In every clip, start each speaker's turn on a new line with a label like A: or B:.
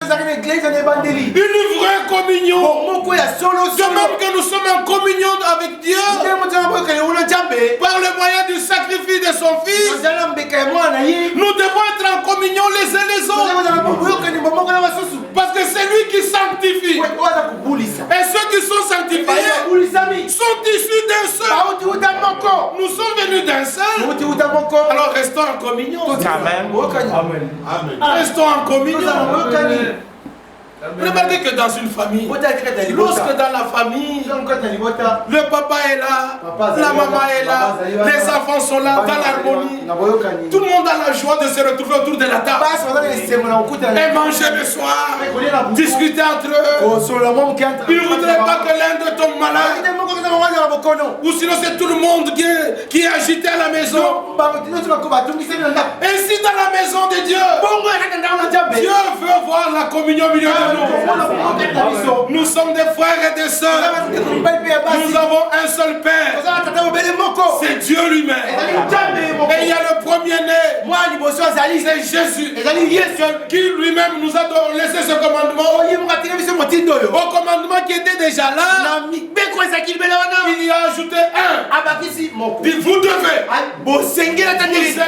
A: Une vraie communion. De même que nous sommes en communion avec Dieu par le moyen du sacrifice de son Fils, nous devons être en communion les uns les autres. Parce que c'est lui qui sanctifie. Et ceux qui sont sanctifiés sont issus d'un seul. Nous sommes venus d'un seul. Alors restons en communion. Amen. Restons en communion. Remarquez que dans une famille, lorsque dans la famille, le papa est là, la maman est là, les enfants sont là, dans l'harmonie, tout le monde a la joie de se retrouver autour de la table et manger le soir, discuter entre eux. Ils ne voudraient pas que l'un d'eux tombe malade, ou sinon c'est tout le monde qui est agité à la maison. Et si dans la maison de Dieu, Dieu veut voir la communion au milieu de nous. Nous sommes des frères et des sœurs. Nous avons un seul Père. C'est Dieu lui-même. Et il y a le premier-né, c'est Jésus, qui lui-même nous a laissé ce commandement. Au commandement qui était déjà là, il y a ajouté un. Puis vous devez vous aimer les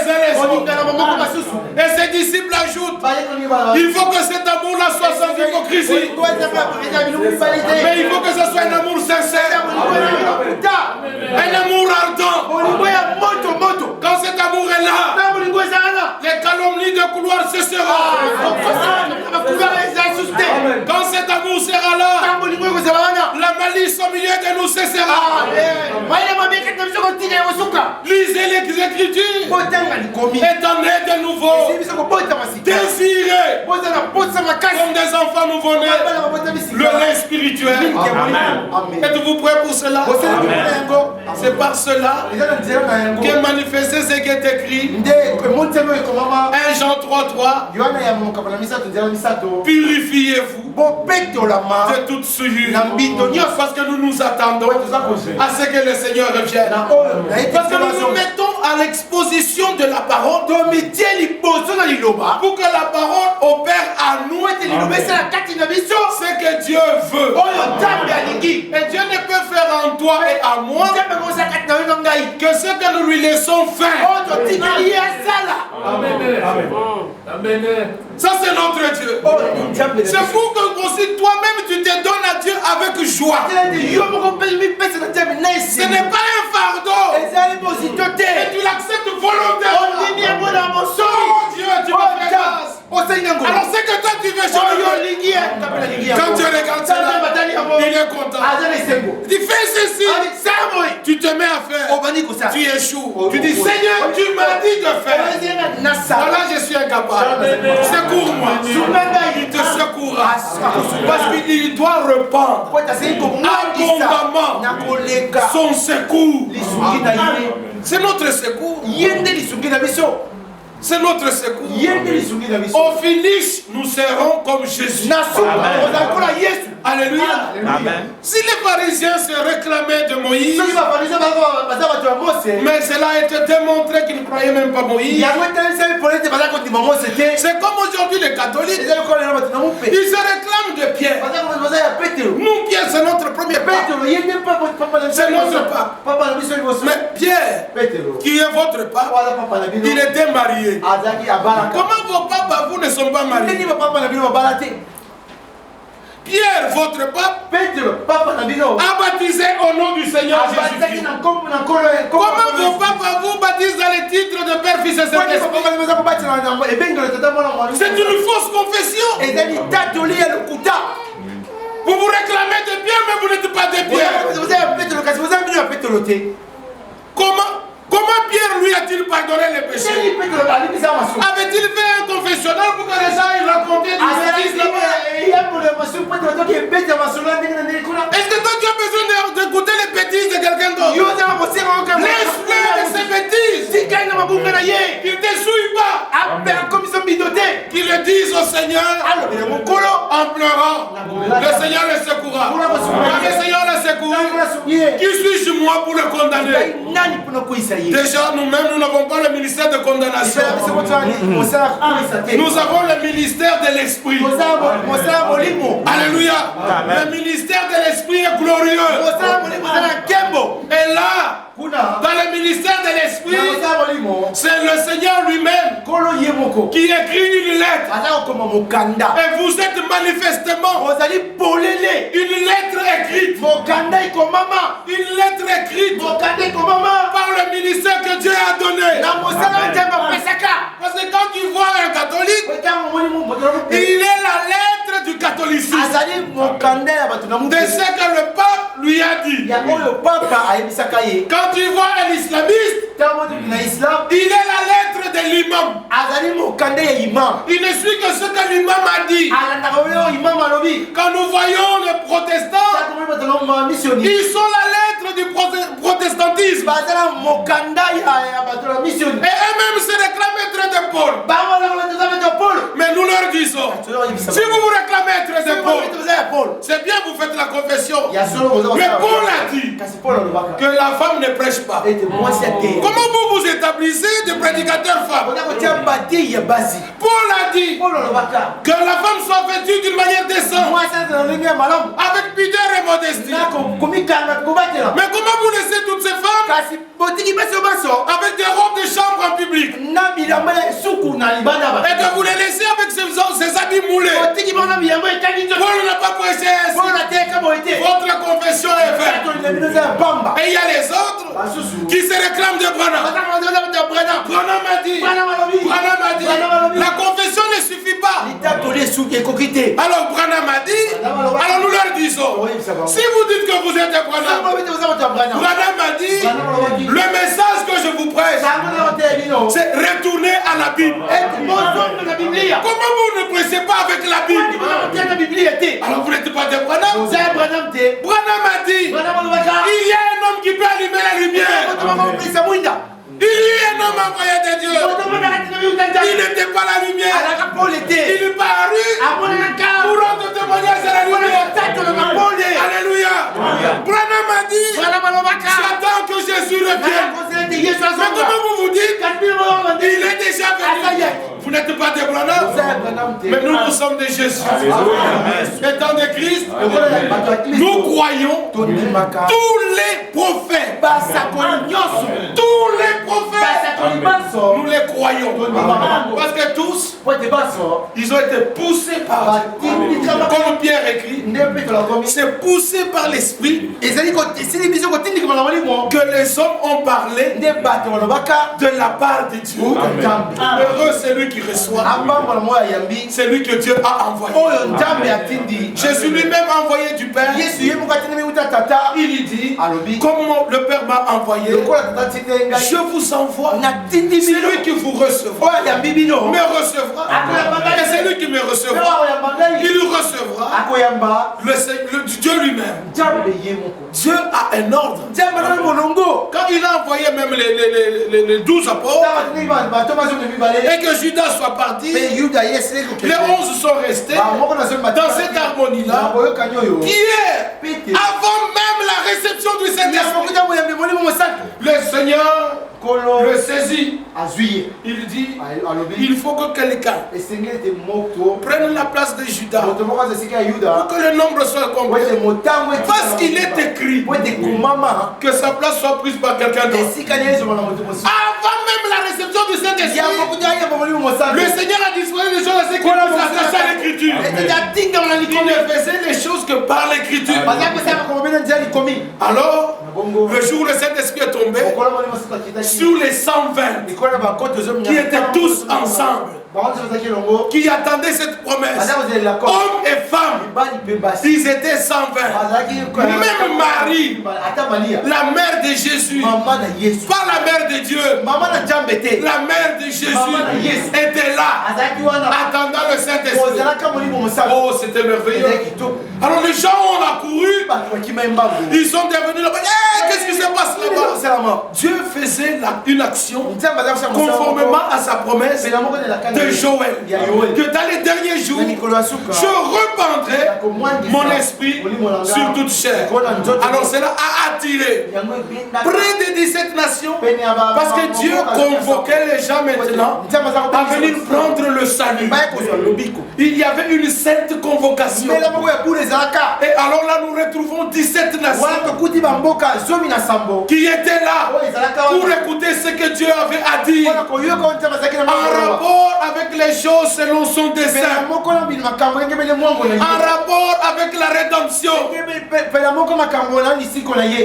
A: uns les autres. Et ses disciples ajoutent, il faut que cet amour-là soit sans hypocrisie. Mais il faut que ce soit un amour sincère. Un amour ardent. Quand cet amour est là, les calomnies de couloir cesseront. Quand cet amour sera là, la malice au milieu de nous cessera. Lisez les Écritures. Étant né de nouveau, désirez comme des enfants nouveau-nés le lait spirituel. Êtes-vous prêts pour cela? C'est par cela qu'est manifesté ce qui est écrit. 1 Jean 3:3. Purifiez-vous de toute souillure, parce que nous nous attendons à ce que le Seigneur revienne. Parce que nous nous mettons à l'exposition de la parole pour que la parole opère à nous ce que Dieu veut. Et Dieu ne peut faire en toi et à moi que ce que nous lui laissons faire. Amen. Ça c'est notre Dieu. C'est fou que aussi toi-même tu te donnes à Dieu avec joie. Ce n'est pas un fardeau. Et tu l'acceptes volontairement. Oh Dieu, tu me fais grâce. Alors c'est que toi tu veux changer. Quand tu regardes cela, il est content. Tu fais ceci, tu te mets à faire, tu échoues. Tu dis Seigneur, tu m'as dit de faire. Voilà, je suis incapable. Secours-moi. Il te secourra. Parce qu'il doit répandre abondamment son secours. C'est notre secours. C'est notre secours. Au finish, nous serons comme Jésus. Alléluia. Amen. Si les pharisiens se réclamaient de Moïse, mais cela a été démontré qu'ils ne croyaient même pas Moïse. C'est comme aujourd'hui les catholiques. Ils se réclament de Pierre. Nous, Pierre, c'est notre premier pape. C'est notre pape. Mais Pierre, qui est votre pape, il était marié. Comment vos papes à vous ne sont pas mariés? Pierre, votre pape, a baptisé au nom du Seigneur Jésus-Christ. Comment vos papes à vous baptisent dans les titres de Père, Fils et Saint-Esprit? C'est une fausse confession. Vous vous réclamez de Pierre, mais vous n'êtes pas de Pierre. Comment Pierre lui a-t-il pardonné les péchés? Avait-il fait un confessionnal pour que les gens ils racontaient des bêtises là-bas? Est-ce que toi tu as besoin d'écouter les bêtises de quelqu'un d'autre? Laisse-le de ses bêtises. Qu'il ne te souille pas. Qu'il le dise au Seigneur. en pleurant, le Seigneur le secourra. Quand le Seigneur le secourra, qui suis-je moi pour le condamner? Déjà, nous-mêmes, nous n'avons pas le ministère de condamnation. Nous avons le ministère de l'Esprit. Alléluia. Le ministère de l'Esprit est glorieux. Et là, dans le ministère de l'Esprit, c'est le Seigneur lui-même qui écrit une lettre. Et vous êtes manifestement une lettre écrite. Une lettre écrite par le ministère que Dieu a donné. Parce que quand tu vois un catholique, il est la lettre du catholicisme. De ce que le pape lui a dit. Quand tu vois un islamiste, il est la lettre de l'imam. Il ne suit que ce que l'imam a dit. Quand nous voyons les protestants, ils sont la lettre du protestantisme. Et eux-mêmes se réclament être de Paul. Mais nous leur disons, si vous vous réclamez être de Paul, c'est bien, vous faites la confession. Mais Paul a dit que la femme ne prêche pas. Comment vous vous établissez de prédicateur femme? Paul a dit que la femme soit vêtue d'une manière décente, avec pudeur et modestie. Mais comment vous laissez toutes ces femmes avec des robes de chambre en public et que vous les laissez avec ces habits moulés? Paul n'a pas prêché ainsi. Votre confession est faite. Et il y a les autres qui se réclament de Branham. Branham a dit, la confession ne suffit pas. Alors Branham a dit, alors nous leur disons, si vous dites que vous êtes Branham, Branham a dit, le message que je vous prêche, c'est retourner à la Bible. Comment vous ne prêchez pas avec la Bible? Alors vous n'êtes pas de Branham. Branham a dit, il y a un homme qui peut allumer la lumière. Il y a un homme envoyé de Dieu. Il n'était pas la lumière. Il est paru pour rendre témoignage à la lumière. Alléluia. Branham a dit, j'attends que Jésus revienne. Mais comment vous vous dites, il est déjà venu? Vous n'êtes pas de Branham, mais nous sommes de Jésus. Étant de Christ, nous croyons tous les prophètes. Tous les prophètes, nous les croyons. Parce que tous, ils ont été poussés par Dieu. Comme Pierre écrit, c'est poussé par l'Esprit que les hommes ont parlé de la part de Dieu. Heureux celui qui reçoit, c'est lui que Dieu a envoyé. Jésus lui-même a envoyé du Père. Il dit, comme le Père m'a envoyé, je vous envoie. C'est lui qui vous recevra, me recevra. Et c'est lui qui me recevra, il recevra le Dieu lui-même. Dieu a un ordre. Quand il a envoyé même les 12 apôtres et que Judas soit parti, les 11 sont restés dans cette harmonie-là qui est avant même la réception du Saint-Esprit. Le Seigneur le saisit. Il dit, il faut que quelqu'un prenne la place de Judas pour que le nombre soit complet. Parce qu'il est écrit que sa place soit prise par quelqu'un d'autre. Avant même la réception du Saint-Esprit, le Seigneur a disposé des choses à ce qui nous attachent à l'Écriture. Il ne faisait les choses que par l'Écriture. Alors, le jour où le Saint-Esprit est tombé sur les 120 qui étaient tous ensemble, qui attendaient cette promesse, hommes et femmes, ils étaient 120. Même Marie, la mère de Jésus, pas la mère de Dieu, la mère de Jésus était là, attendant le Saint-Esprit. Oh, c'était merveilleux. Alors les gens ont accouru, ils sont devenus là-bas. Qu'est-ce qui se passe là-bas? Dieu faisait une action conformément à sa promesse de Joël. Que dans les derniers jours, je répandrai mon esprit sur toute chair. Alors cela a attiré près de 17 nations parce que Dieu convoquait les gens maintenant à venir prendre le salut. Il y avait une sainte convocation. Et alors là, nous retrouvons 17 nations qui étaient là pour écouter ce que Dieu avait à dire en rapport avec les choses selon son dessein, en rapport avec la rédemption.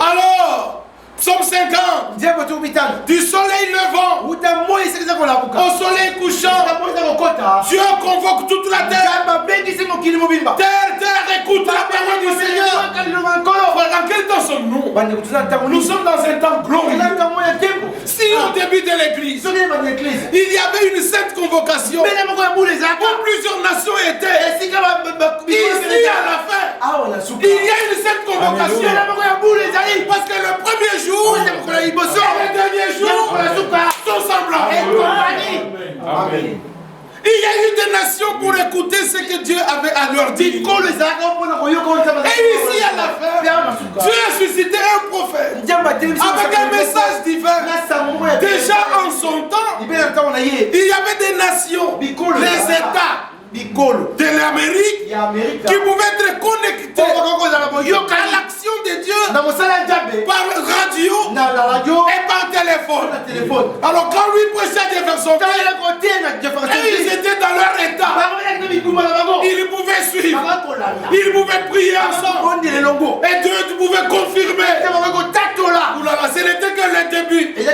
A: Alors, Psaume 50, du soleil levant au soleil couchant, Dieu convoque toute la terre. Terre, écoute la parole du Seigneur. Dans quel temps sommes-nous? Nous sommes dans un temps glorieux. Si au début de l'église, il y avait une sainte convocation où plusieurs nations étaient, ici à la fin, il y a une sainte convocation parce que le premier jour et le dernier jour sont semblants. Amen. Il y a eu des nations pour écouter ce que Dieu avait à leur dire. Et ici à la fin, Dieu a suscité un prophète avec un message divin. Déjà en son temps, il y avait des nations, les États de l'Amérique qui pouvaient être connectés à l'action de Dieu par radio et par téléphone. Alors quand lui prêchait des versets, ils étaient dans leur état, ils pouvaient suivre, ils pouvaient prier ensemble et Dieu pouvait confirmer. Ce n'était que le début. Et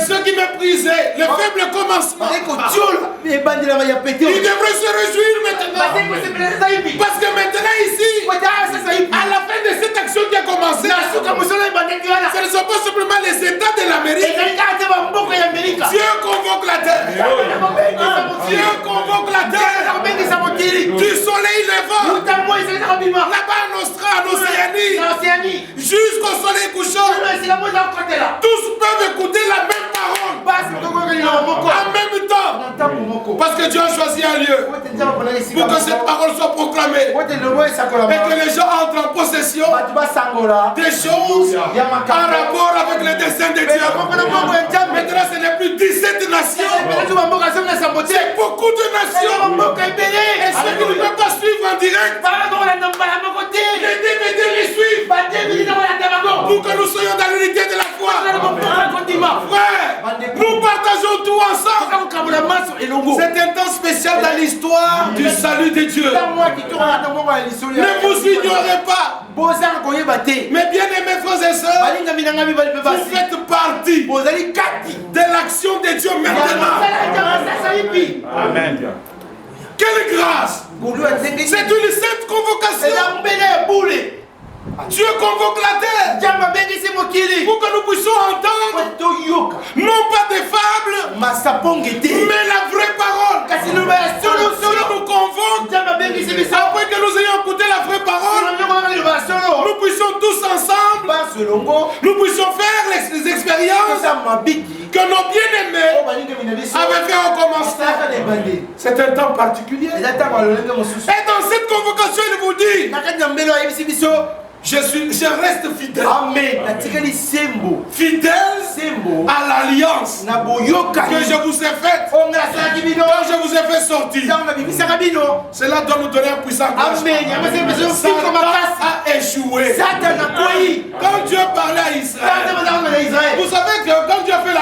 A: ceux qui méprisaient le faible commencement, ils devraient se réjouir maintenant. Parce que maintenant ici, à la fin de cette action qui a commencé, ce ne sont pas simplement les États de l'Amérique. Dieu convoque la terre. Dieu convoque la terre. Du soleil levant, là-bas en Océanie, jusqu'au soleil couchant, tous peuvent écouter la même parole en même temps. Parce que Dieu a choisi un lieu pour que cette parole soit proclamée et que les gens entrent en possession des choses en rapport avec le dessein de Dieu. Maintenant, ce n'est plus 17 nations, c'est beaucoup de nations. Et ceux qui ne peuvent pas suivre en direct, les DVD les suivent pour que nous soyons dans l'unité de la foi. Frère, nous partageons tout ensemble. C'est un temps spécial dans l'histoire du salut de Dieu. Ne vous ignorez pas. Mais bien aimés frères et sœurs, vous faites partie de l'action de Dieu maintenant. Amen. Quelle grâce! C'est une sainte convocation. Dieu convoque la terre pour que nous puissions entendre non pas des fables mais la vraie parole. Cela nous convoque après que nous ayons écouté la vraie parole, nous puissions tous ensemble nous puissions faire les expériences que nos bien-aimés avaient fait au commencement. C'est un temps particulier et dans cette convocation il vous dit je reste fidèle. Amen. Fidèle à l'alliance que je vous ai faite quand je vous ai fait sortir. Cela doit nous donner un puissant courage. Satan a échoué. Quand Dieu parlait à Israël, vous savez que quand Dieu a fait la